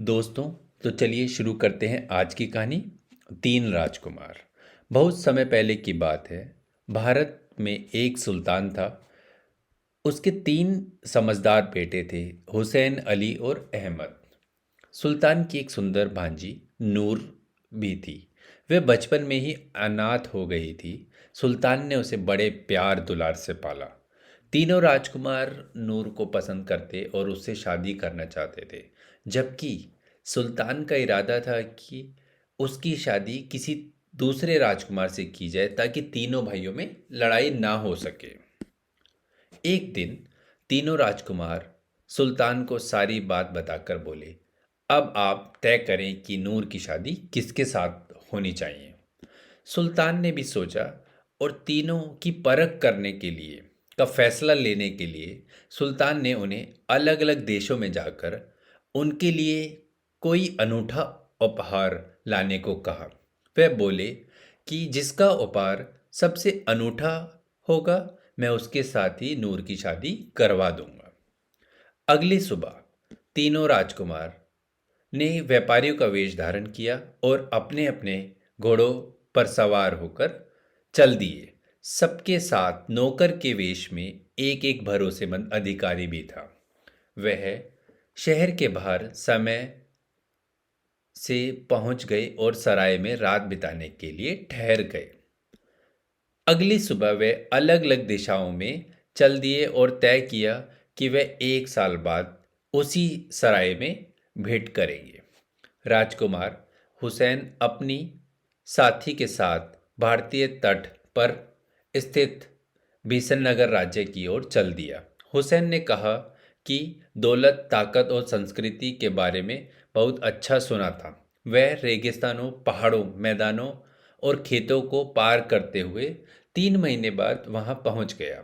दोस्तों, तो चलिए शुरू करते हैं आज की कहानी। तीन राजकुमार। बहुत समय पहले की बात है। भारत में एक सुल्तान था। उसके तीन समझदार बेटे थे, हुसैन, अली और अहमद। सुल्तान की एक सुंदर भांजी नूर भी थी। वह बचपन में ही अनाथ हो गई थी। सुल्तान ने उसे बड़े प्यार दुलार से पाला। तीनों राजकुमार नूर को पसंद करते और उससे शादी करना चाहते थे, जबकि सुल्तान का इरादा था कि उसकी शादी किसी दूसरे राजकुमार से की जाए ताकि तीनों भाइयों में लड़ाई ना हो सके। एक दिन तीनों राजकुमार सुल्तान को सारी बात बताकर बोले, अब आप तय करें कि नूर की शादी किसके साथ होनी चाहिए। सुल्तान ने भी सोचा और तीनों की परख करने के लिए का फैसला लेने के लिए सुल्तान ने उन्हें अलग अलग देशों में जाकर उनके लिए कोई अनूठा उपहार लाने को कहा। वह बोले कि जिसका उपहार सबसे अनूठा होगा, मैं उसके साथ ही नूर की शादी करवा दूंगा। अगली सुबह तीनों राजकुमार ने व्यापारियों का वेश धारण किया और अपने अपने घोड़ों पर सवार होकर चल दिए। सबके साथ नौकर के वेश में एक एक भरोसेमंद अधिकारी भी था। वह शहर के बाहर समय से पहुंच गए और सराय में रात बिताने के लिए ठहर गए। अगली सुबह वे अलग अलग दिशाओं में चल दिए और तय किया कि वे एक साल बाद उसी सराय में भेंट करेंगे। राजकुमार हुसैन अपनी साथी के साथ भारतीय तट पर स्थित भीषणनगर राज्य की ओर चल दिया। हुसैन ने कहा कि दौलत, ताकत और संस्कृति के बारे में बहुत अच्छा सुना था। वह रेगिस्तानों, पहाड़ों, मैदानों और खेतों को पार करते हुए 3 महीने बाद वहां पहुंच गया।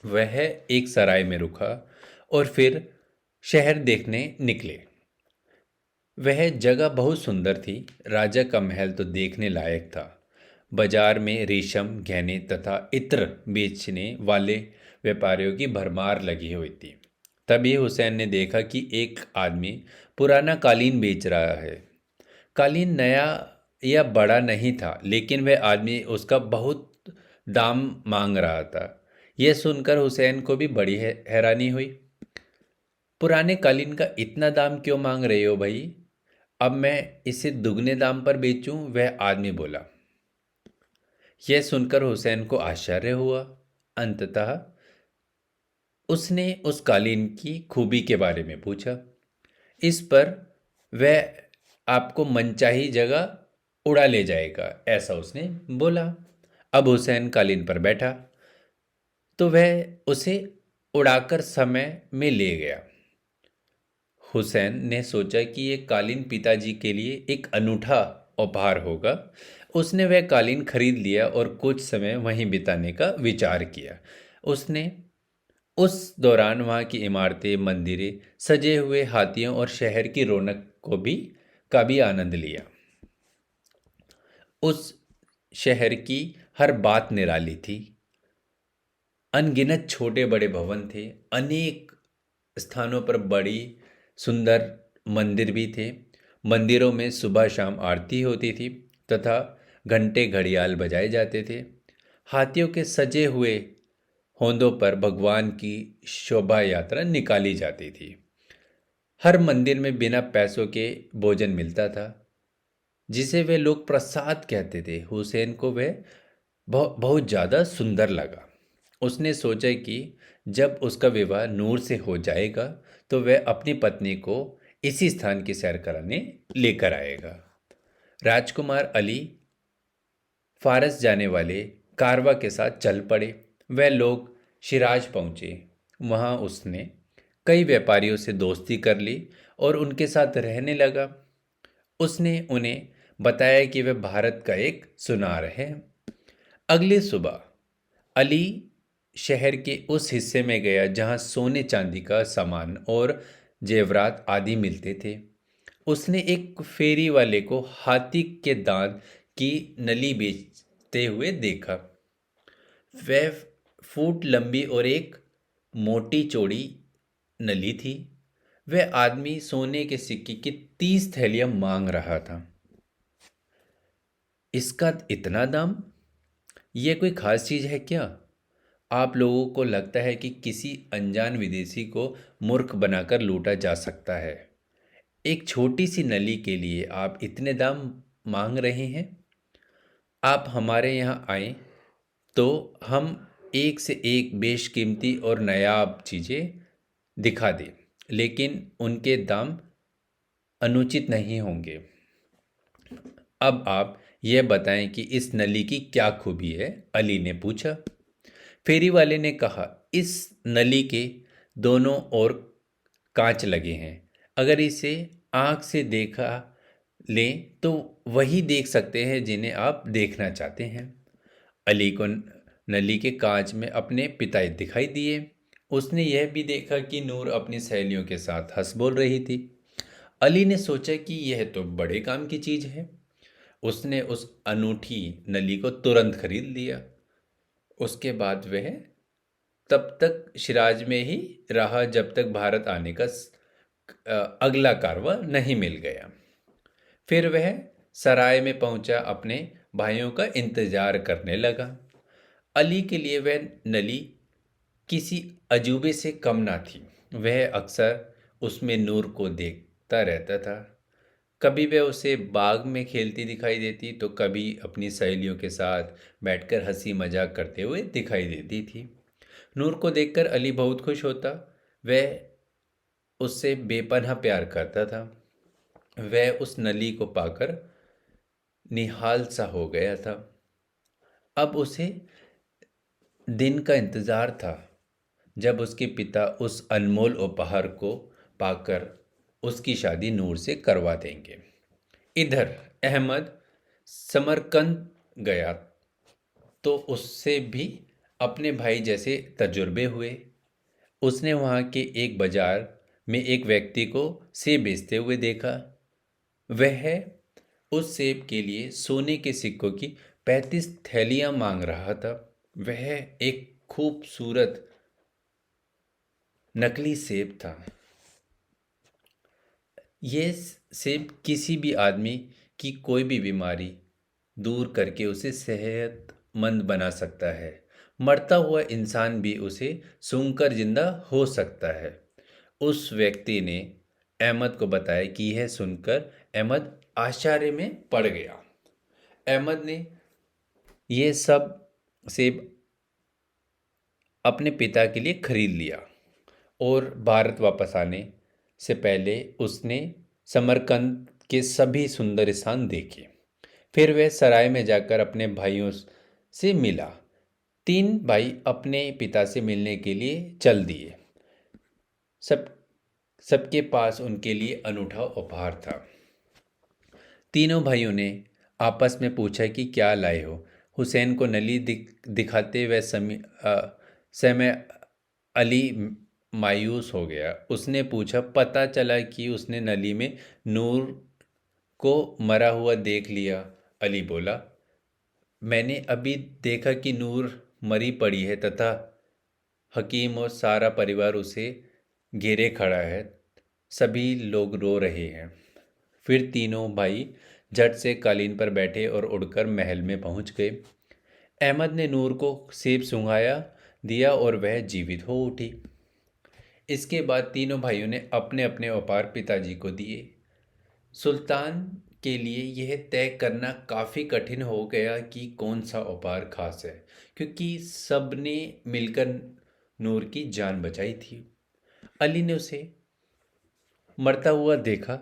वह एक सराय में रुका और फिर शहर देखने निकले। वह जगह बहुत सुंदर थी। राजा का महल तो देखने लायक था। बाजार में रेशम, गहने तथा इत्र बेचने वाले व्यापारियों की भरमार लगी हुई थी। तभी हुसैन ने देखा कि एक आदमी पुराना कालीन बेच रहा है। कालीन नया या बड़ा नहीं था, लेकिन वह आदमी उसका बहुत दाम मांग रहा था। यह सुनकर हुसैन को भी बड़ी हैरानी हुई। पुराने कालीन का इतना दाम क्यों मांग रहे हो भाई? अब मैं इसे दुगने दाम पर बेचूं? वह आदमी बोला। यह सुनकर हुसैन को आश्चर्य हुआ। अंततः उसने उस कालीन की खूबी के बारे में पूछा। इस पर वह आपको मनचाही जगह उड़ा ले जाएगा, ऐसा उसने बोला। अब हुसैन कालीन पर बैठा तो वह उसे उड़ाकर समय में ले गया। हुसैन ने सोचा कि ये कालीन पिताजी के लिए एक अनूठा उपहार होगा। उसने वह कालीन खरीद लिया और कुछ समय वहीं बिताने का विचार किया। उसने उस दौरान वहाँ की इमारतें, मंदिरें, सजे हुए हाथियों और शहर की रौनक का भी आनंद लिया। उस शहर की हर बात निराली थी। अनगिनत छोटे बड़े भवन थे। अनेक स्थानों पर बड़ी सुंदर मंदिर भी थे। मंदिरों में सुबह शाम आरती होती थी तथा घंटे घड़ियाल बजाए जाते थे। हाथियों के सजे हुए होंदों पर भगवान की शोभा यात्रा निकाली जाती थी। हर मंदिर में बिना पैसों के भोजन मिलता था, जिसे वे लोग प्रसाद कहते थे। हुसैन को वह बहुत ज़्यादा सुंदर लगा। उसने सोचा कि जब उसका विवाह नूर से हो जाएगा तो वह अपनी पत्नी को इसी स्थान की सैर कराने लेकर आएगा। राजकुमार अली फारस जाने वाले कारवा के साथ चल पड़े। वह लोग शिराज पहुँचे। वहाँ उसने कई व्यापारियों से दोस्ती कर ली और उनके साथ रहने लगा। उसने उन्हें बताया कि वह भारत का एक सुनार है। अगली सुबह अली शहर के उस हिस्से में गया जहां सोने चांदी का सामान और जेवरात आदि मिलते थे। उसने एक फेरी वाले को हाथी के दांत की नली बेचते हुए देखा। वह फुट लंबी और एक मोटी चौड़ी नली थी। वह आदमी सोने के सिक्के की 30 थैलियां मांग रहा था। इसका इतना दाम? यह कोई खास चीज है क्या? आप लोगों को लगता है कि किसी अनजान विदेशी को मूर्ख बनाकर लूटा जा सकता है? एक छोटी सी नली के लिए आप इतने दाम मांग रहे हैं? आप हमारे यहाँ आए तो हम एक से एक बेशकीमती और नायाब चीज़ें दिखा दें, लेकिन उनके दाम अनुचित नहीं होंगे। अब आप यह बताएं कि इस नली की क्या खूबी है? अली ने पूछा। फेरी वाले ने कहा, इस नली के दोनों ओर कांच लगे हैं। अगर इसे आंख से देखा लें तो वही देख सकते हैं जिन्हें आप देखना चाहते हैं। अली को नली के कांच में अपने पिता दिखाई दिए। उसने यह भी देखा कि नूर अपनी सहेलियों के साथ हंस बोल रही थी। अली ने सोचा कि यह तो बड़े काम की चीज है। उसने उस अनूठी नली को तुरंत खरीद लिया। उसके बाद वह तब तक शिराज में ही रहा जब तक भारत आने का अगला कारवा नहीं मिल गया। फिर वह सराय में पहुंचा, अपने भाइयों का इंतजार करने लगा। अली के लिए वह नली किसी अजूबे से कम ना थी। वह अक्सर उसमें नूर को देखता रहता था। कभी वह उसे बाग में खेलती दिखाई देती तो कभी अपनी सहेलियों के साथ बैठकर हंसी मजाक करते हुए दिखाई देती थी। नूर को देखकर अली बहुत खुश होता। वह उससे बेपनाह प्यार करता था। वह उस नली को पाकर निहाल सा हो गया था। अब उसे दिन का इंतजार था जब उसके पिता उस अनमोल उपहार को पाकर उसकी शादी नूर से करवा देंगे। इधर अहमद समरकंद गया तो उससे भी अपने भाई जैसे तजुर्बे हुए। उसने वहाँ के एक बाजार में एक व्यक्ति को सेब बेचते हुए देखा। वह उस सेब के लिए सोने के सिक्कों की 35 थैलियां मांग रहा था। वह एक खूबसूरत नकली सेब था। ये सेब किसी भी आदमी की कोई भी बीमारी दूर करके उसे सेहतमंद बना सकता है। मरता हुआ इंसान भी उसे सूंघकर जिंदा हो सकता है। उस व्यक्ति ने अहमद को बताया कि यह सुनकर अहमद आश्चर्य में पड़ गया। अहमद ने यह सब सेब अपने पिता के लिए खरीद लिया और भारत वापस आने से पहले उसने समरकंद के सभी सुंदर स्थान देखे। फिर वह सराय में जाकर अपने भाइयों से मिला। 3 भाई अपने पिता से मिलने के लिए चल दिए। सब सबके पास उनके लिए अनूठा उपहार था। तीनों भाइयों ने आपस में पूछा कि क्या लाए हो। हुसैन को नली दिखाते हुए समय अली मायूस हो गया। उसने पूछा, पता चला कि उसने नली में नूर को मरा हुआ देख लिया। अली बोला, मैंने अभी देखा कि नूर मरी पड़ी है तथा हकीम और सारा परिवार उसे घेरे खड़ा है। सभी लोग रो रहे हैं। फिर तीनों भाई झट से कालीन पर बैठे और उड़कर महल में पहुंच गए। अहमद ने नूर को सेब सूंघाया दिया और वह जीवित हो उठी। इसके बाद तीनों भाइयों ने अपने अपने उपहार पिताजी को दिए। सुल्तान के लिए यह तय करना काफ़ी कठिन हो गया कि कौन सा उपहार खास है, क्योंकि सबने मिलकर नूर की जान बचाई थी। अली ने उसे मरता हुआ देखा।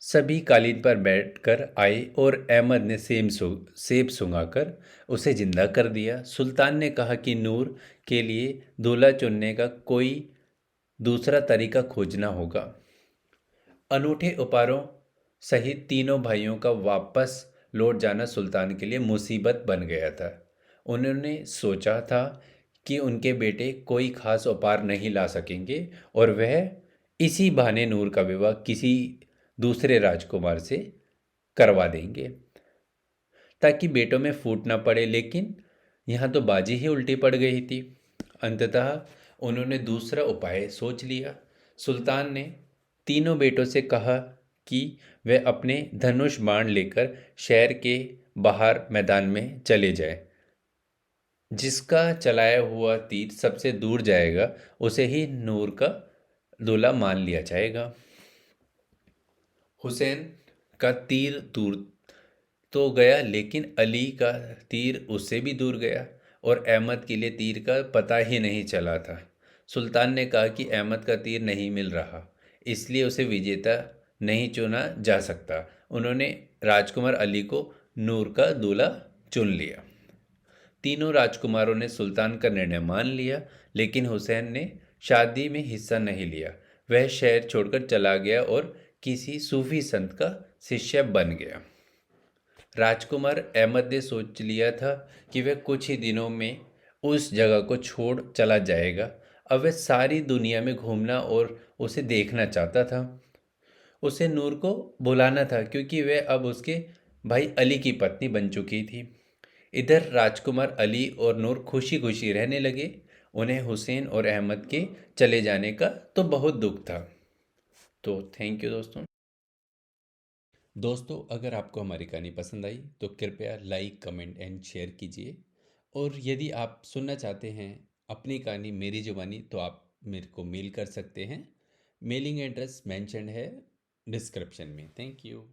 सभी कालीन पर बैठकर आए और अहमद ने सेब सूंघाकर उसे जिंदा कर दिया। सुल्तान ने कहा कि नूर के लिए दूल्हा चुनने का कोई दूसरा तरीका खोजना होगा। अनूठे उपहारों सहित तीनों भाइयों का वापस लौट जाना सुल्तान के लिए मुसीबत बन गया था। उन्होंने सोचा था कि उनके बेटे कोई खास उपहार नहीं ला सकेंगे और वह इसी बहाने नूर का विवाह किसी दूसरे राजकुमार से करवा देंगे ताकि बेटों में फूट ना पड़े। लेकिन यहाँ तो बाजी ही उल्टी पड़ गई थी। अंततः उन्होंने दूसरा उपाय सोच लिया। सुल्तान ने तीनों बेटों से कहा कि वे अपने धनुष बाण लेकर शहर के बाहर मैदान में चले जाएं। जिसका चलाया हुआ तीर सबसे दूर जाएगा उसे ही नूर का दूल्हा मान लिया जाएगा। हुसैन का तीर दूर तो गया, लेकिन अली का तीर उससे भी दूर गया और अहमद के लिए तीर का पता ही नहीं चला था। सुल्तान ने कहा कि अहमद का तीर नहीं मिल रहा, इसलिए उसे विजेता नहीं चुना जा सकता। उन्होंने राजकुमार अली को नूर का दूल्हा चुन लिया। तीनों राजकुमारों ने सुल्तान का निर्णय मान लिया, लेकिन हुसैन ने शादी में हिस्सा नहीं लिया। वह शहर छोड़कर चला गया और किसी सूफी संत का शिष्य बन गया। राजकुमार अहमद ने सोच लिया था कि वह कुछ ही दिनों में उस जगह को छोड़ चला जाएगा। अब वह सारी दुनिया में घूमना और उसे देखना चाहता था। उसे नूर को बुलाना था, क्योंकि वह अब उसके भाई अली की पत्नी बन चुकी थी। इधर राजकुमार अली और नूर खुशी खुशी रहने लगे। उन्हें हुसैन और अहमद के चले जाने का तो बहुत दुख था। तो थैंक यू दोस्तों। दोस्तों, अगर आपको हमारी कहानी पसंद आई तो कृपया लाइक, कमेंट एंड शेयर कीजिए। और यदि आप सुनना चाहते हैं अपनी कहानी मेरी ज़ुबानी, तो आप मेरे को मेल कर सकते हैं। मेलिंग एड्रेस मेंशन है डिस्क्रिप्शन में। Thank you.